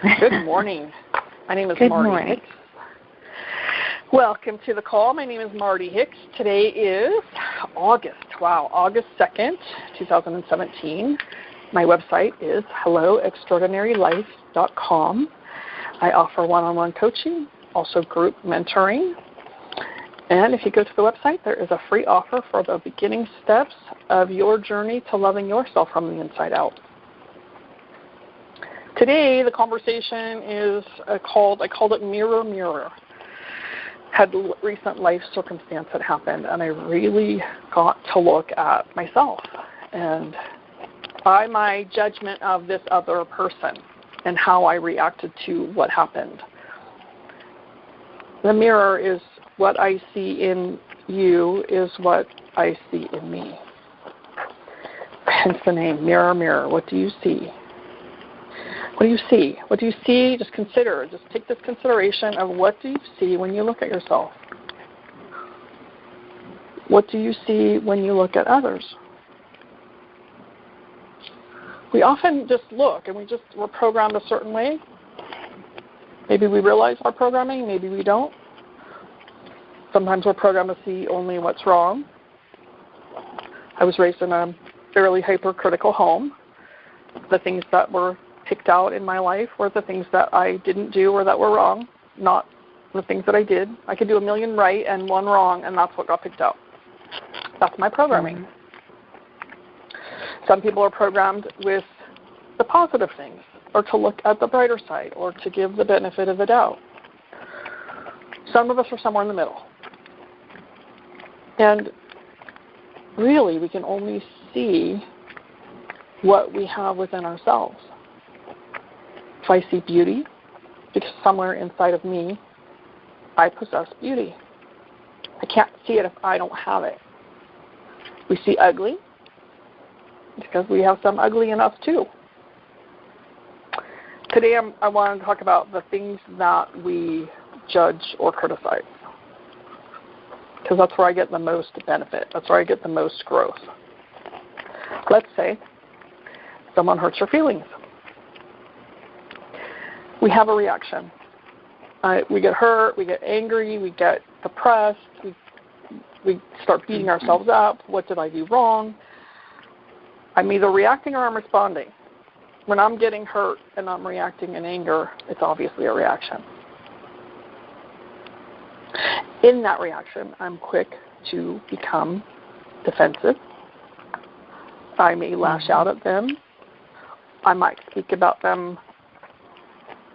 Good morning. My name is Good Marty morning. Hicks. Welcome to the call. My name is Marty Hicks. Today is August 2nd, 2017. My website is helloextraordinarylife.com. I offer one-on-one coaching, also group mentoring. And if you go to the website, there is a free offer for the beginning steps of your journey to loving yourself from the inside out. Today, the conversation is I called it Mirror, Mirror. Had a recent life circumstance that happened, and I really got to look at myself and by my judgment of this other person and how I reacted to what happened. The mirror is what I see in you is what I see in me. Hence the name, Mirror, Mirror. What do you see? What do you see? What do you see? Just consider. Just take this consideration of what do you see when you look at yourself? What do you see when you look at others? We often just look and we're programmed a certain way. Maybe we realize our programming, maybe we don't. Sometimes we're programmed to see only what's wrong. I was raised in a fairly hypercritical home. The things that were picked out in my life were the things that I didn't do or that were wrong, not the things that I did. I could do a million right and one wrong, and that's what got picked out. That's my programming. Mm-hmm. Some people are programmed with the positive things, or to look at the brighter side, or to give the benefit of the doubt. Some of us are somewhere in the middle. And really, we can only see what we have within ourselves. If I see beauty, because somewhere inside of me, I possess beauty. I can't see it if I don't have it. We see ugly, because we have some ugly in us too. Today I want to talk about the things that we judge or criticize, because that's where I get the most benefit. That's where I get the most growth. Let's say someone hurts your feelings. We have a reaction. We get hurt, we get angry, we get depressed, we start beating ourselves up. What did I do wrong? I'm either reacting or I'm responding. When I'm getting hurt and I'm reacting in anger, it's obviously a reaction. In that reaction, I'm quick to become defensive. I may lash out at them. I might speak about them,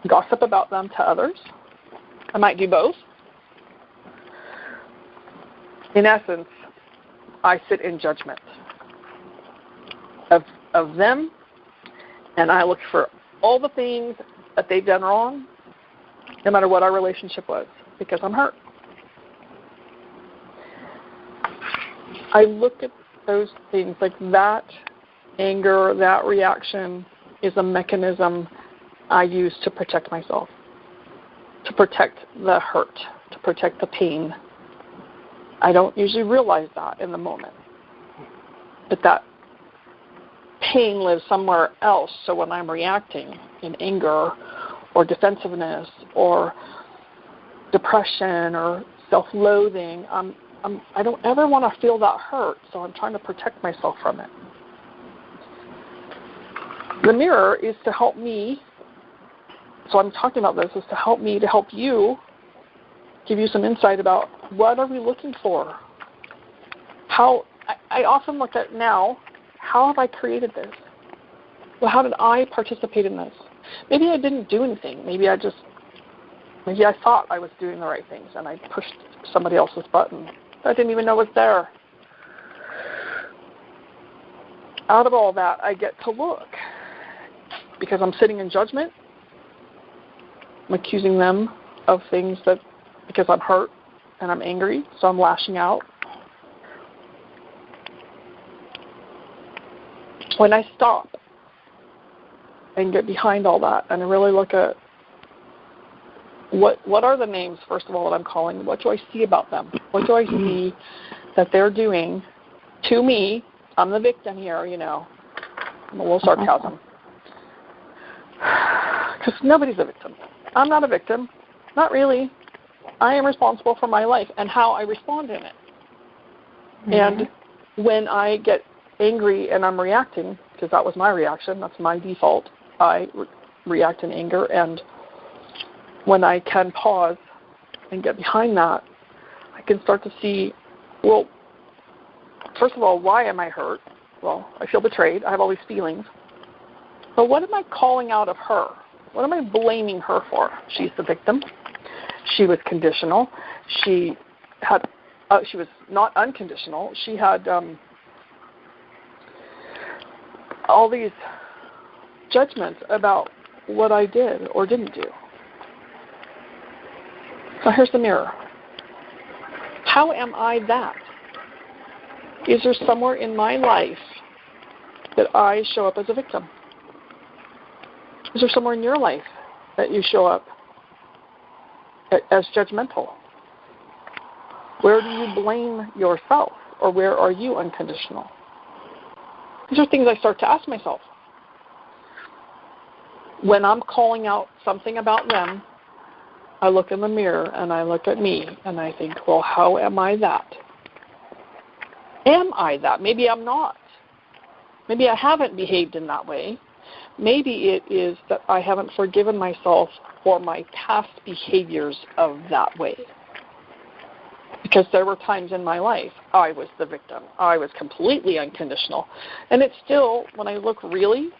gossip about them to others. I might do both. In essence, I sit in judgment of them, and I look for all the things that they've done wrong, no matter what our relationship was, because I'm hurt. I look at those things like that anger, that reaction is a mechanism I use to protect myself, to protect the hurt, to protect the pain. I don't usually realize that in the moment, but that pain lives somewhere else. So when I'm reacting in anger or defensiveness or depression or self-loathing, I don't ever want to feel that hurt, so I'm trying to protect myself from it. The mirror is to help me. So I'm talking about this is to help me, to help you, give you some insight about what are we looking for. How I often look at now, how have I created this? Well, how did I participate in this? Maybe I didn't do anything. Maybe I thought I was doing the right things and I pushed somebody else's button that I didn't even know was there. Out of all that, I get to look. Because I'm sitting in judgment, I'm accusing them of things because I'm hurt and I'm angry, so I'm lashing out. When I stop and get behind all that and I really look at what are the names, first of all, that I'm calling, what do I see about them? What do I see that they're doing to me? I'm the victim here, I'm a little sarcasm. Because nobody's a victim. I'm not a victim. Not really. I am responsible for my life and how I respond in it. Mm-hmm. And when I get angry and I'm reacting, because that was my reaction, that's my default, I react in anger. And when I can pause and get behind that, I can start to see, well, first of all, why am I hurt? Well, I feel betrayed. I have all these feelings. But what am I calling out of her? What am I blaming her for? She's the victim. She was conditional. She was not unconditional. She had all these judgments about what I did or didn't do. So here's the mirror. How am I that? Is there somewhere in my life that I show up as a victim? Is there somewhere in your life that you show up as judgmental? Where do you blame yourself, or where are you unconditional? These are things I start to ask myself. When I'm calling out something about them, I look in the mirror and I look at me and I think, well, how am I that? Am I that? Maybe I'm not. Maybe I haven't behaved in that way. Maybe it is that I haven't forgiven myself for my past behaviors of that way. Because there were times in my life I was the victim. I was completely unconditional. And it still, when I look really,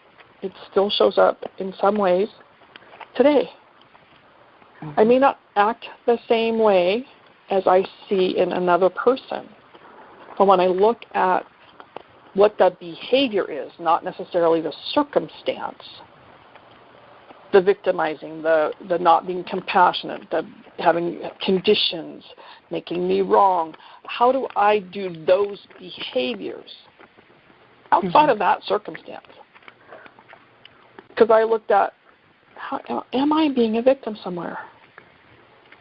it still shows up in some ways today. I may not act the same way as I see in another person. But when I look at what the behavior is, not necessarily the circumstance, the victimizing, the not being compassionate, the having conditions, making me wrong, how do I do those behaviors outside of that circumstance? Because I looked at, am I being a victim somewhere?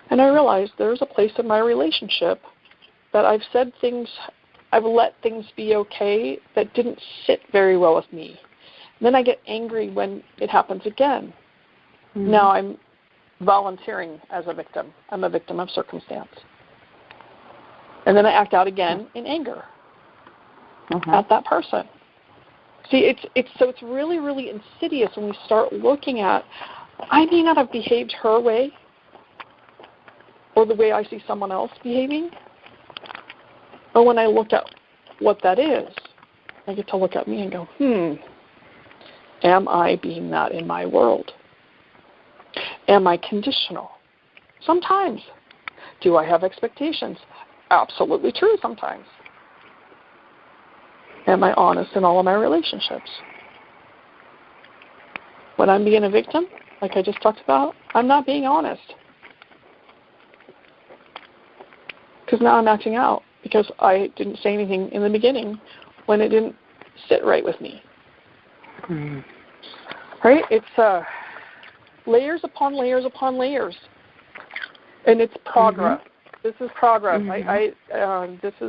And I realized there's a place in my relationship that I've said things, I've let things be okay that didn't sit very well with me. And then I get angry when it happens again. Mm-hmm. Now I'm volunteering as a victim. I'm a victim of circumstance. And then I act out again in anger at that person. See, it's really, really insidious when we start looking at, I may not have behaved her way or the way I see someone else behaving, but when I look at what that is, I get to look at me and go, am I being that in my world? Am I conditional? Sometimes. Do I have expectations? Absolutely true sometimes. Am I honest in all of my relationships? When I'm being a victim, like I just talked about, I'm not being honest. Because now I'm acting out because I didn't say anything in the beginning when it didn't sit right with me. Mm. Right? It's layers upon layers upon layers. And it's progress. Mm-hmm. This is progress. Mm-hmm.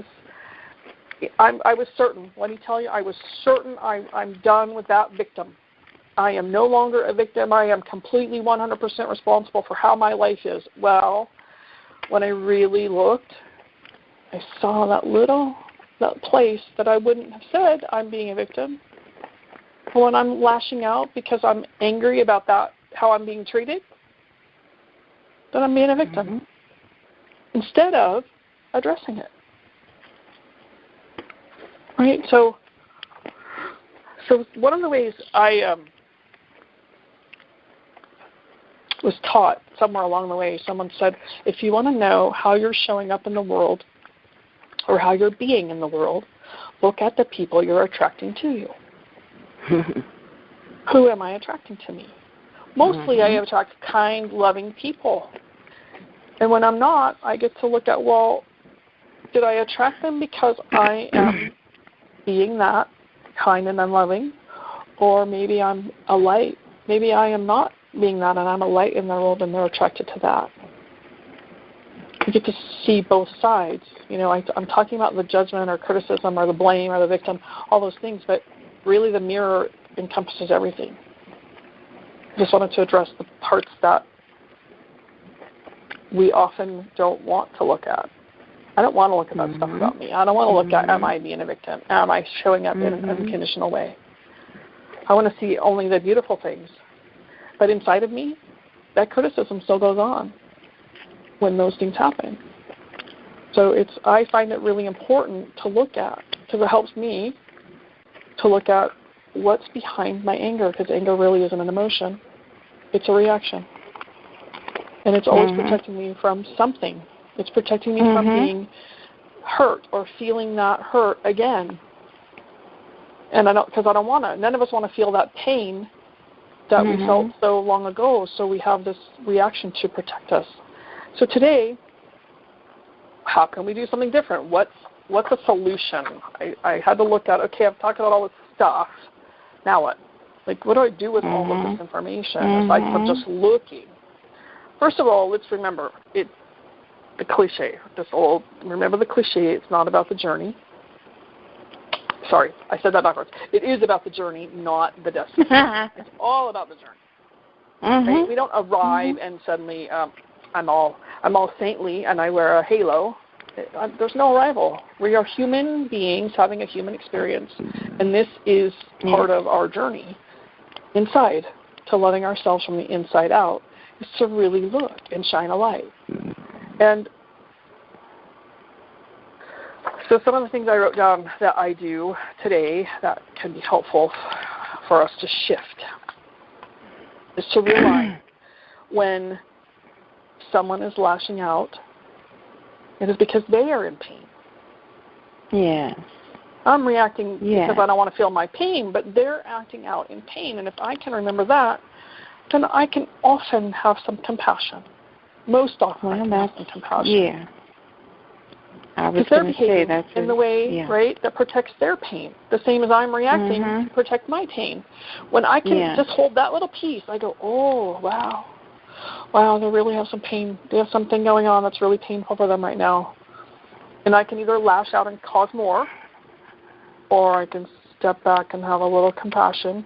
I was certain. Let me tell you, I was certain I'm done with that victim. I am no longer a victim. I am completely 100% responsible for how my life is. Well, when I really looked, I saw that place that I wouldn't have said I'm being a victim. But when I'm lashing out because I'm angry about that, how I'm being treated, then I'm being a victim instead of addressing it. Right? So one of the ways I was taught somewhere along the way, someone said, if you want to know how you're showing up in the world or how you're being in the world, look at the people you're attracting to you. Who am I attracting to me? Mostly I attract kind, loving people. And when I'm not, I get to look at, well, did I attract them because I am being that kind and unloving? Or maybe I'm a light. Maybe I am not being that and I'm a light in the world and they're attracted to that. You get to see both sides. You know, I'm talking about the judgment or criticism or the blame or the victim, all those things, but really the mirror encompasses everything. just wanted to address the parts that we often don't want to look at. I don't want to look at that stuff about me. I don't want to look at, am I being a victim? Am I showing up in an unconditional way? I want to see only the beautiful things. But inside of me, that criticism still goes on when those things happen. So I find it really important to look at, because it helps me to look at what's behind my anger, because anger really isn't an emotion. It's a reaction. And it's always protecting me from something. It's protecting me from being hurt or feeling that hurt again. And because I don't want to. None of us want to feel that pain that we felt so long ago, so we have this reaction to protect us. So today, how can we do something different? What's a solution? I had to look at, okay, I've talked about all this stuff. Now what? Like, what do I do with all of this information aside from just looking? First of all, let's remember the cliche. Remember the cliche, it's not about the journey. Sorry, I said that backwards. It is about the journey, not the destination. It's all about the journey. Right? We don't arrive and suddenly I'm all saintly and I wear a halo. There's no arrival. We are human beings having a human experience, and this is part of our journey inside, to loving ourselves from the inside out, is to really look and shine a light. And so some of the things I wrote down that I do today that can be helpful for us to shift is to realize when someone is lashing out, it is because they are in pain. Yeah. I'm reacting because I don't want to feel my pain, but they're acting out in pain. And if I can remember that, then I can often have some compassion. Most often I can have some compassion. Yeah. I was going to say that's in the way, right, that protects their pain. The same as I'm reacting to protect my pain. When I can just hold that little piece, I go, oh, wow, they really have some pain. They have something going on that's really painful for them right now. And I can either lash out and cause more, or I can step back and have a little compassion.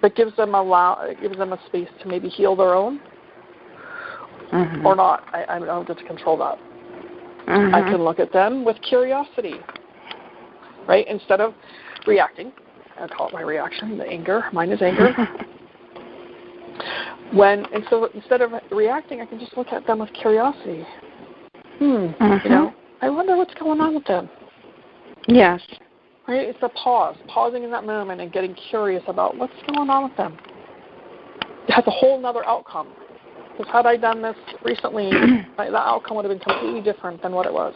That gives them a space to maybe heal their own, or not. I don't get to control that. I can look at them with curiosity, right? Instead of reacting, I call it my reaction, the anger. Mine is anger. So instead of reacting, I can just look at them with curiosity. You know, I wonder what's going on with them. Yes. Right? It's a pausing in that moment and getting curious about what's going on with them. It has a whole other outcome. Because had I done this recently, the outcome would have been completely different than what it was.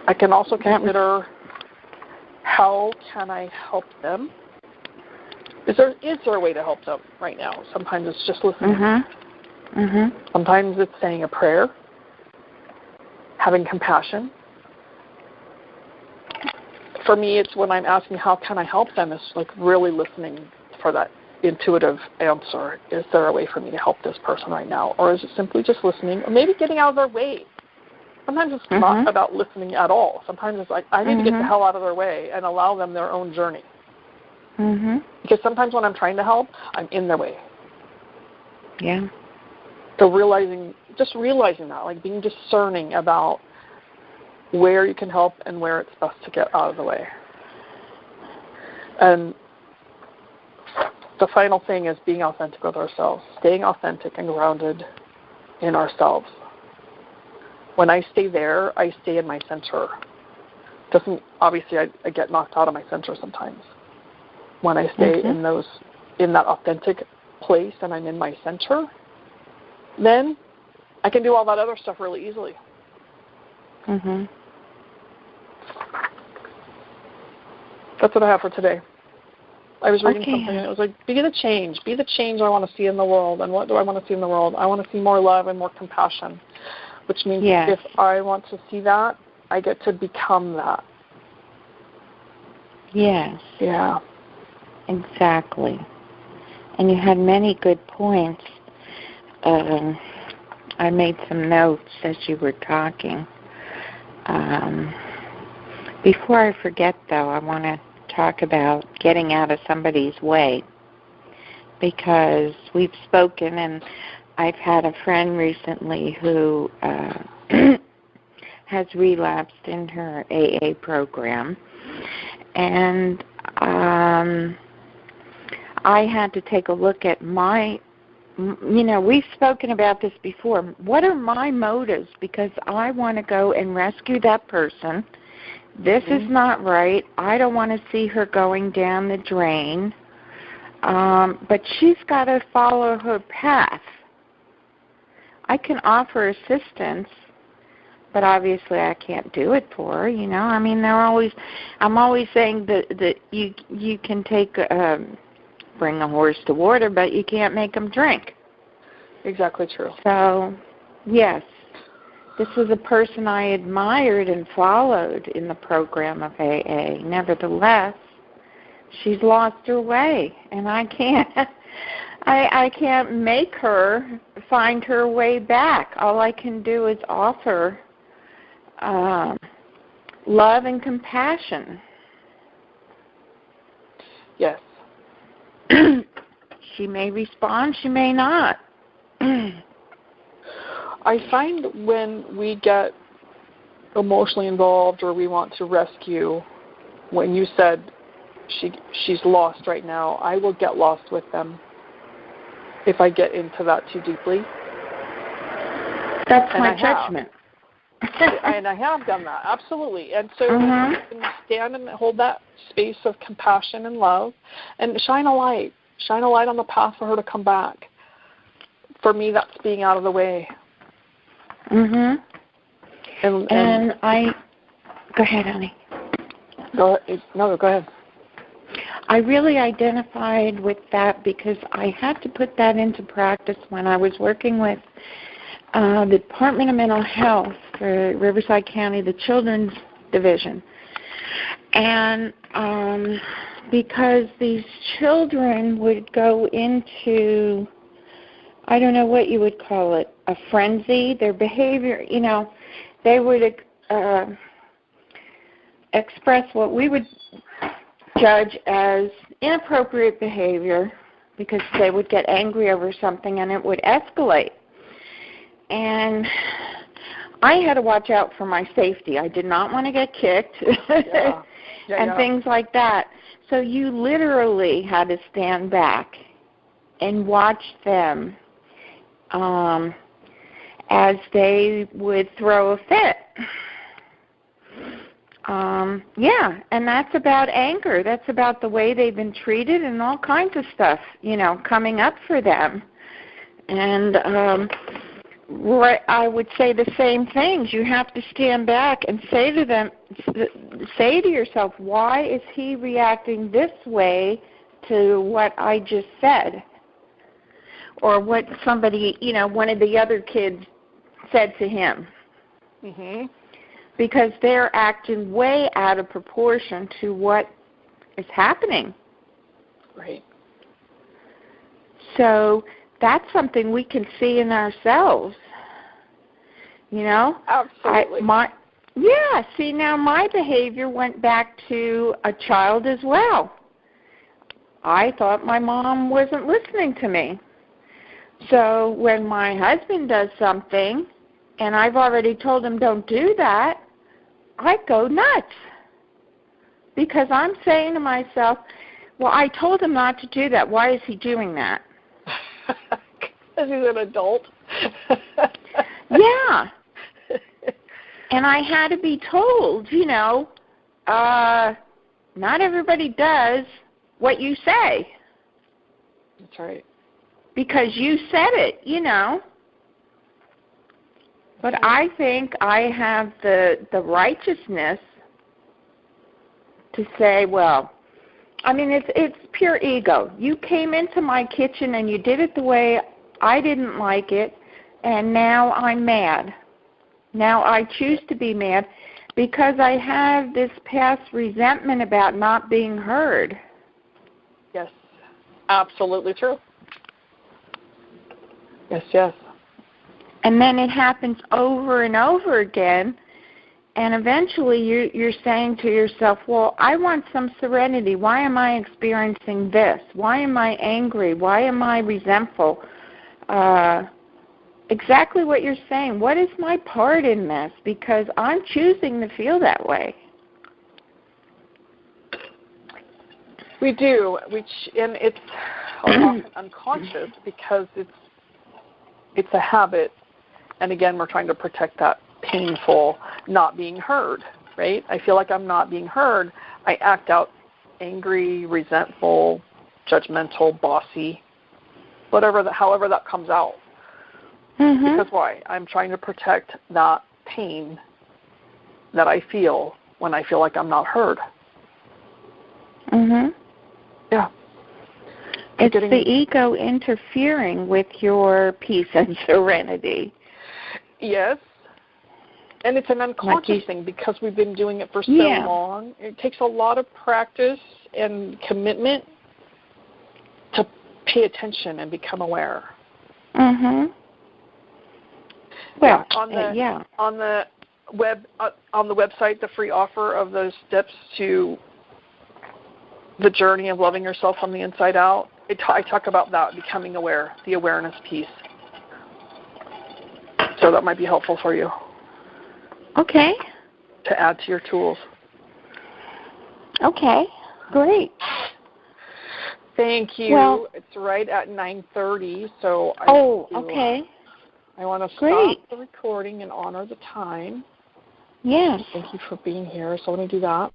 I can also consider, how can I help them? Is there a way to help them right now? Sometimes it's just listening. Sometimes it's saying a prayer, having compassion. For me, it's when I'm asking how can I help them, it's like really listening for that intuitive answer. Is there a way for me to help this person right now? Or is it simply just listening, or maybe getting out of their way? Sometimes it's not about listening at all. Sometimes it's like, I need to get the hell out of their way and allow them their own journey. Because sometimes when I'm trying to help, I'm in their way. Yeah. So realizing that, like being discerning about where you can help and where it's best to get out of the way. And the final thing is being authentic with ourselves, staying authentic and grounded in ourselves. When I stay there, I stay in my center. Obviously, I get knocked out of my center sometimes. When I stay in that authentic place and I'm in my center, then I can do all that other stuff really easily. That's what I have for today. I was reading something and it was like, be the change I want to see in the world. And what do I want to see in the world? I want to see more love and more compassion, which means if I want to see that, I get to become that. Yes. Yeah. Exactly. And you had many good points. I made some notes as you were talking. Before I forget, though, I want to talk about getting out of somebody's way, because we've spoken, and I've had a friend recently who has relapsed in her AA program, and I had to take a look at we've spoken about this before. What are my motives? Because I want to go and rescue that person. This is not right. I don't want to see her going down the drain. But she's got to follow her path. I can offer assistance, but obviously I can't do it for her. I mean, I'm always saying that you can take bring a horse to water, but you can't make him drink. Exactly true. So, yes, this was a person I admired and followed in the program of AA. Nevertheless, she's lost her way, and I can't. I can't make her find her way back. All I can do is offer love and compassion. Yes. She may respond, she may not. I find when we get emotionally involved or we want to rescue, when you said she's lost right now, I will get lost with them if I get into that too deeply. That's my judgment. And I have done that, absolutely. And so when you can stand and hold that space of compassion and love and shine a light on the path for her to come back. For me, that's being out of the way. And I... Go ahead, honey. Go ahead. I really identified with that because I had to put that into practice when I was working with the Department of Mental Health for Riverside County, the Children's Division. And because these children would go into, I don't know what you would call it, a frenzy. Their behavior, they would express what we would judge as inappropriate behavior because they would get angry over something and it would escalate. And I had to watch out for my safety. I did not want to get kicked and things like that. So you literally had to stand back and watch them as they would throw a fit. And that's about anger. That's about the way they've been treated and all kinds of stuff, coming up for them. And I would say the same things. You have to stand back and say to yourself, why is he reacting this way to what I just said? Or what somebody, one of the other kids said to him. Because they're acting way out of proportion to what is happening. Right. So that's something we can see in ourselves. Absolutely. See, now my behavior went back to a child as well. I thought my mom wasn't listening to me. So when my husband does something, and I've already told him don't do that, I go nuts. Because I'm saying to myself, well, I told him not to do that. Why is he doing that? Because he's an adult. Yeah. And I had to be told, not everybody does what you say. That's right. Because you said it, But I think I have the righteousness to say, well, I mean, it's pure ego. You came into my kitchen and you did it the way I didn't like it, and now I'm mad. Now I choose to be mad because I have this past resentment about not being heard. Yes, absolutely true. Yes. And then it happens over and over again, And eventually you're saying to yourself, well, I want some serenity. Why am I experiencing this? Why am I angry? Why am I resentful? Exactly what you're saying. What is my part in this? Because I'm choosing to feel that way. We do, and it's often unconscious because it's a habit. And again, we're trying to protect that painful not being heard, right? I feel like I'm not being heard. I act out angry, resentful, judgmental, bossy, however that comes out. Mm-hmm. Because why? I'm trying to protect that pain that I feel when I feel like I'm not heard. Mhm. Yeah. It's the ego interfering with your peace and serenity. Yes. And it's an unconscious thing because we've been doing it for so long. It takes a lot of practice and commitment to pay attention and become aware. Mhm. Well, on the website, the free offer of those steps to the journey of loving yourself from the inside out, I talk about that, becoming aware, the awareness piece. So that might be helpful for you. Okay. To add to your tools. Okay, great. Thank you. Well, it's right at 9:30, so okay. I want to stop the recording and honor the time. Yes. Thank you for being here. So I'm going to do that.